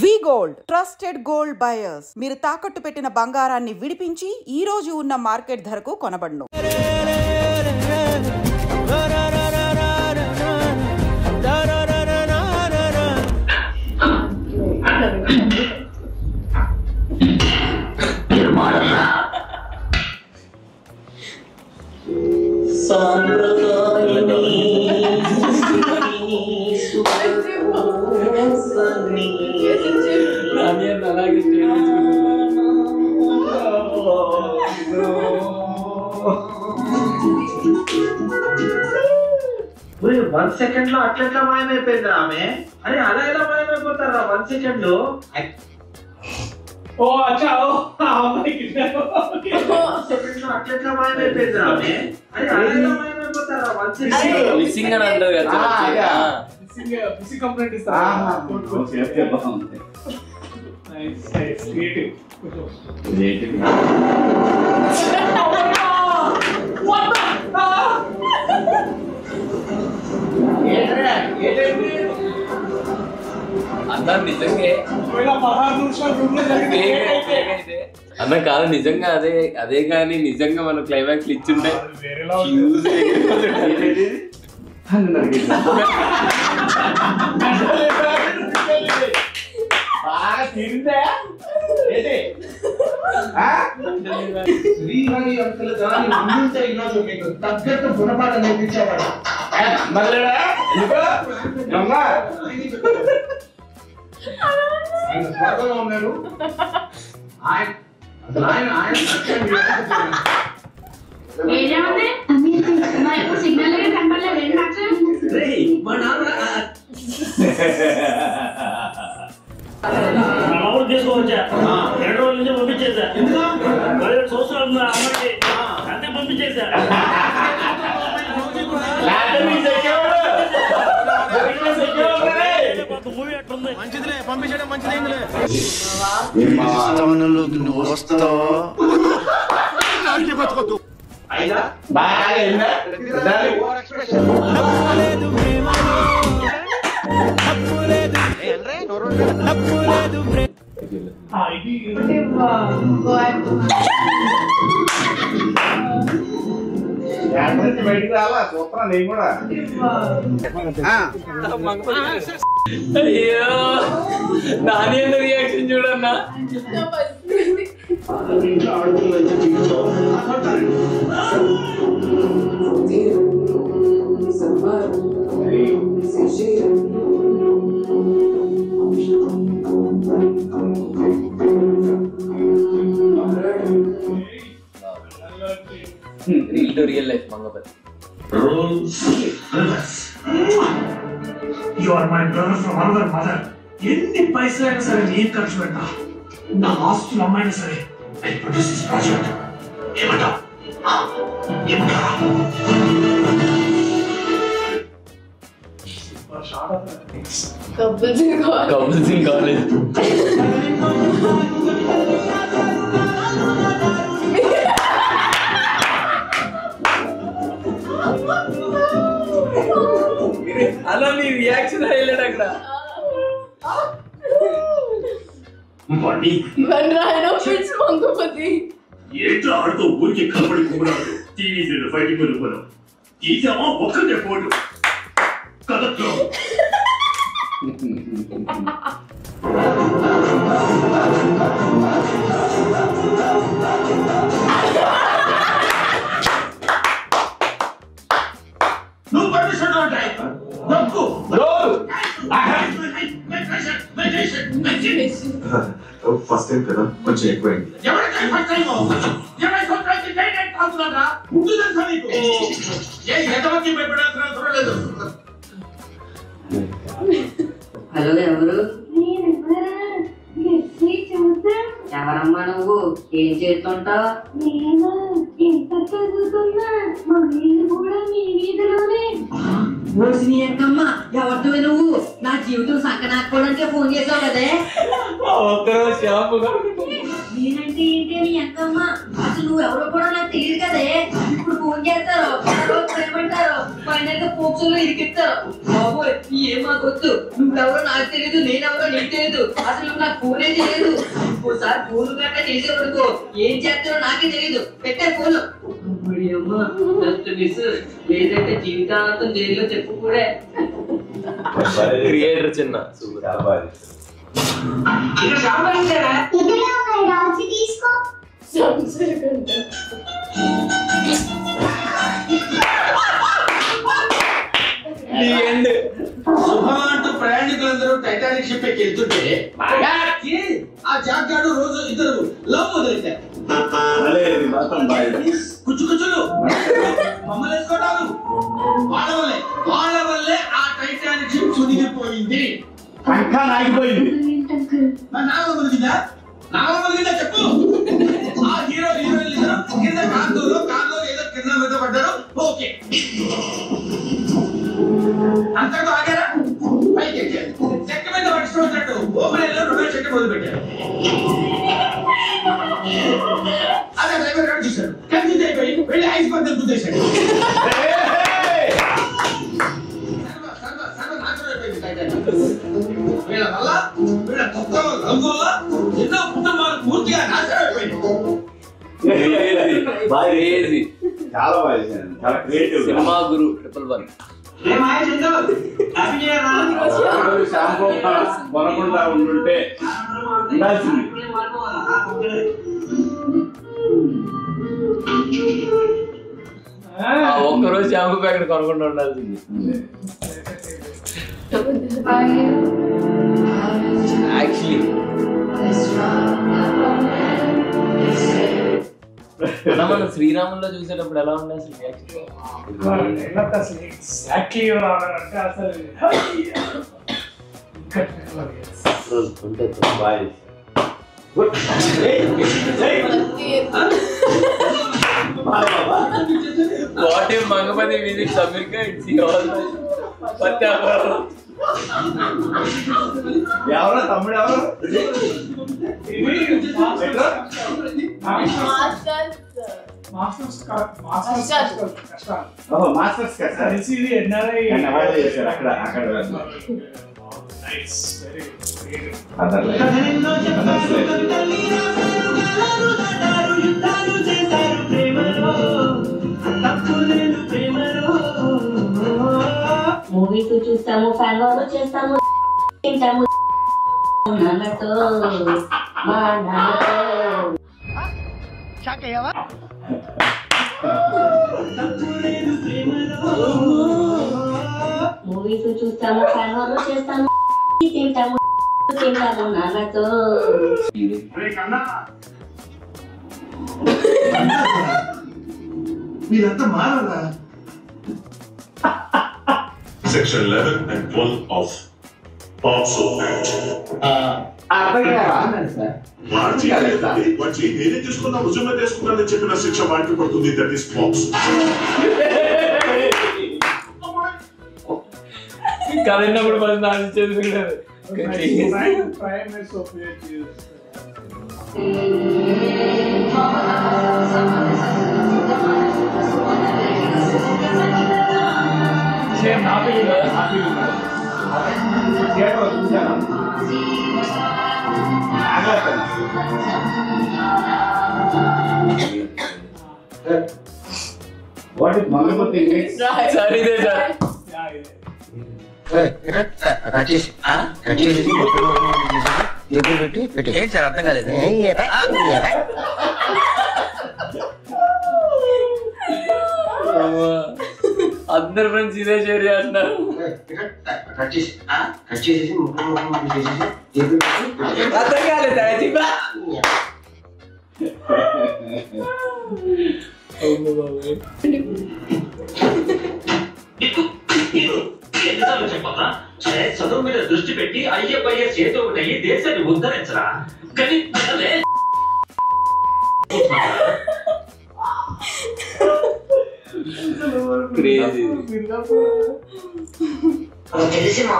వి gold trusted gold buyers మీరు తాకట్టు పెట్టిన బంగారాన్ని విడిపించి ఈ రోజు ఉన్న మార్కెట్ ధరకు కొనబడును. వన్ సెకండ్ లో అట్లా మాయమైపోయింది ఆమె. అరే అలా ఎలా మాయమైపోతారా 1 సెకండ్ లో? ఓ అచ్చా అట్లా మాయమైపోయింది ఆమె. అరే అలా ఎలా మాయమైపోతారా 1 సెకండ్ లో? మిస్సింగ్ అని అంటారు కదా. మిస్సింగ్ కంప్లైంట్ ఇస్తా. Nice nice creative creative. అన్నా నిజంగా అన్న కాదు, నిజంగా అదే కానీ నిజంగా మనం క్లైమాక్స్ ఇచ్చిండే తగ్గట్టు గుణపాఠం నేర్పించేవాడు. ఉన్నాడు సిగ్నల్ కనపడలేదు. తీసుకోవచ్చా 2 రోజుల నుంచి పంపించేసా. 17 సంవత్సరాలు అమ్మాయికి అంతే పంపించేసా. మంచిదిలే పంపించడం మంచిది. నువ్వు వస్తావు బయటికి రావా చూస్తున్నా నేను కూడా. అయ్యో నాని అన్న రియాక్షన్ చూడన్నా. Reel to real life Mangapathi. You are my brother from another mother. ఎన్ని పైసలైనా సరే నేను ఖర్చు పెట్టా. నా ఆస్తులు అమ్మాయినా సరే I produce this project. ఏమంటావు? ఏమంటారా? Couple Singh college. అలా నీ రియాక్షన్ హైలైట్ అక్కడ. ఏంట్రా ఆడుతూ ఊరికి కలపడి కుమ్మరాడు టీవీ ఫైటింగ్ వెళ్ళిపోయాం. తీసామా ఒక్కటే పోటు కదట్లో. నువ్వు పర్మిషన్ ఉంటాయి ఫస్ట్ టైం కదా కొంచెం ఎక్కువైంది. హలో ఎవరు? ఎవరమ్మా నువ్వు? ఏం చేస్తుంటావు? నేను ఇంటర్ చదువుతున్నా. మా వీళ్ళు కూడా మీ వీధిలోనే. ఎవరితో నువ్వు? నా జీవితం సంకనాకపోవడానికి ఫోన్ చేసావు కదే. ఒక్కరోజు షాంపూ నేనంటే ఏంటి అని అక్కమ్మ అసలు నువ్వు ఎవరో కూడా నాకు తెలియదు కదే. ఇప్పుడు ఫోన్ చేస్తారు, ఏమంటారు, ఫైనల్ గా పోక్సోలో ఇరికిస్తారు. బాబోయ్ ఏం మాకు వద్దు, నువ్వెవరో నాకు తెలియదు, నేనెవరో నీకు తెలియదు, అసలు నువ్వు నాకు ఫోనే తెలియదు. ఇంకోసారి ఫోన్ గట్ట చేసేవరకు ఏం చేస్తారో నాకే తెలియదు. పెట్టే ఫోన్ లేదంటే జీవితాంతం జైల్లో చెప్పు కూడా. క్రియేటర్ చిన్న అంటూ ప్రయాణికులందరూ టైటానిక్ షిప్ ఎక్కి వెళ్తుంటే ఆ జాక్ గాడు రోజు ఇద్దరు లవ్ మొదలెట్టారు. కుచ్చులు మమ్మల్ని వేసుకోవటాలు వాళ్ళ వల్లే ఆ టైటానిక్ షిప్ సునిగిపోయింది. నాగల మునిగిందా చెప్పు. ఆ హీరో హీరోయిన్ కింద కార్లో ఏదో కింద మీద పడ్డారు. ఓకే అంతటితో ఆగారా? పైకి ఎక్కారు. చెక్క మీద పట్టుకున్నట్టు ఓపెనర్లో రెండో చెక్క మొదలు పెట్టారు. అదే డ్రైవర్ గారు చూశారు. కన్ఫ్యూజ్ అయిపోయి వెళ్ళి ఐస్ పంతం చూసేశాడు. వీళ్ళ వల్ల వీళ్ళ కొత్త రంగు వల్ల ఎన్నో కుటుంబాలు పూర్తిగా నాశనం అయిపోయింది. చాలా బాగా చేశాను, చాలా క్రియేటివ్. సినిమా గురు 111 షాంపూ కొనకుండా ఉంటుంటే ఉండాల్సింది. ఒక్కరోజు షాంపూ ప్యాకెట్ కొనకుండా ఉండాల్సింది. యాక్చువల్లీ మనం శ్రీరాముల్లో చూసేటప్పుడు ఎలా ఉండే అసలు what if Mangapathi visits America it's ఎవరో తమ్ముడు ఎవరు మాస్టర్స్ అక్కడ మూవీస్ చూస్తాము, ఫ్యాన్ చేస్తాము, తింటాము నాన్నతో మా నాన్నతో. మూవీస్ చూస్తాము, ఫ్యాన్ చేస్తాము, తింటాము నాన్నతో. మీరంతా మారాలా? Section 11 and 12 of POCSO Act. వాటి నేనే తీసుకున్నా రుజువులో తీసుకున్నానని చెప్పిన శిక్ష వాటికి పడుతుంది. That is POCSO. కరెంటప్పుడు మనం ఆలోచించేది what is Mangapathi English sir ఇదే సార్ అర్థం కాలేదు. అందరు ఫ్రెండ్స్ ఇదే షేర్ చేస్తున్నారు. అర్థం కాలేదు. ఎన్నిసార్లు చెప్పరా? సరే చదువు మీద దృష్టి పెట్టి అయ్యే చేతి ఒకటి దేశాన్ని ఉద్ధరించరా. కానీ తెలిసి మా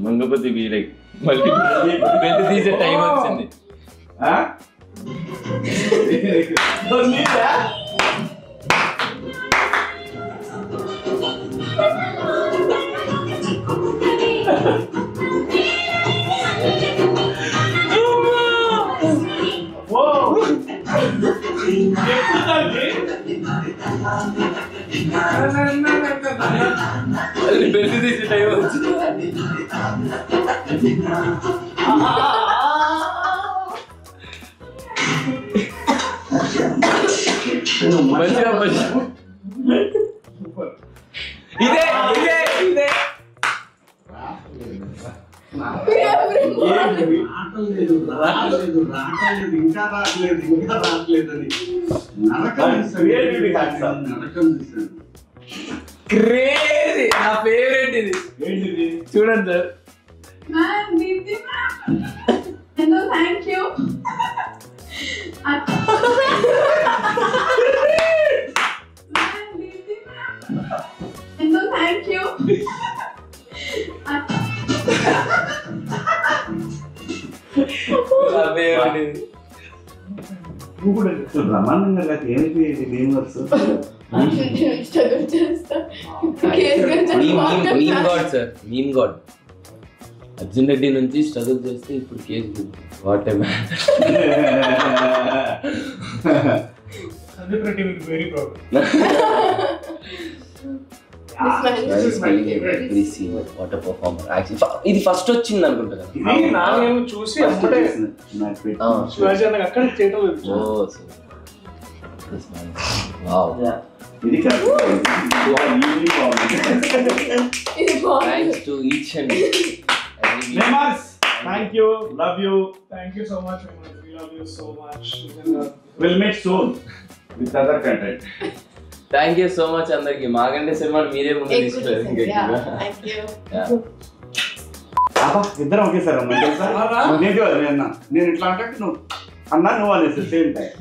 మంగపతి వీరై మళ్ళీ పెద్ద తీసే టైం వచ్చింది. పెళ్లి తీసే టైం వచ్చింది. మంచిగా ఇదే ఇదే ఇదే ఇంకా రావట్లేదు అని క్రేజీ. నా ఫేవరెట్ ఇది. చూడండి sir. Thank you. Thank you. నా ఫేవరెట్ ఇది. బ్రహ్మాండంగా ఏంటి name works meme God sir, meme God. Arjun Reddy నుంచి స్ట్రగుల్ చేస్తే ఇప్పుడు case. What a man. Sandeep Reddy will very proud. What a performer. ఇది ఫస్ట్ వచ్చింది అనుకుంటా కదా. ఇది నానేమో చూసి అప్పుడే శివాజీ అన్నకి అక్కడ చేయటం లేదు. ఓ సో వావ్. ఇది thanks to each and Members, thank you, love you. Thank you so much. We love you so much. We'll meet soon with other content. Thank you so much అందరికి. మాగంటే సినిమాని మీరే ముందు తీసుకెళ్ళారు. ఇద్దరం ఒకేసారి అమ్మా తెలుసా? నేను ఇట్లా అంటే నువ్వు అన్నా నువ్వు అనేసి సేమ్ టైం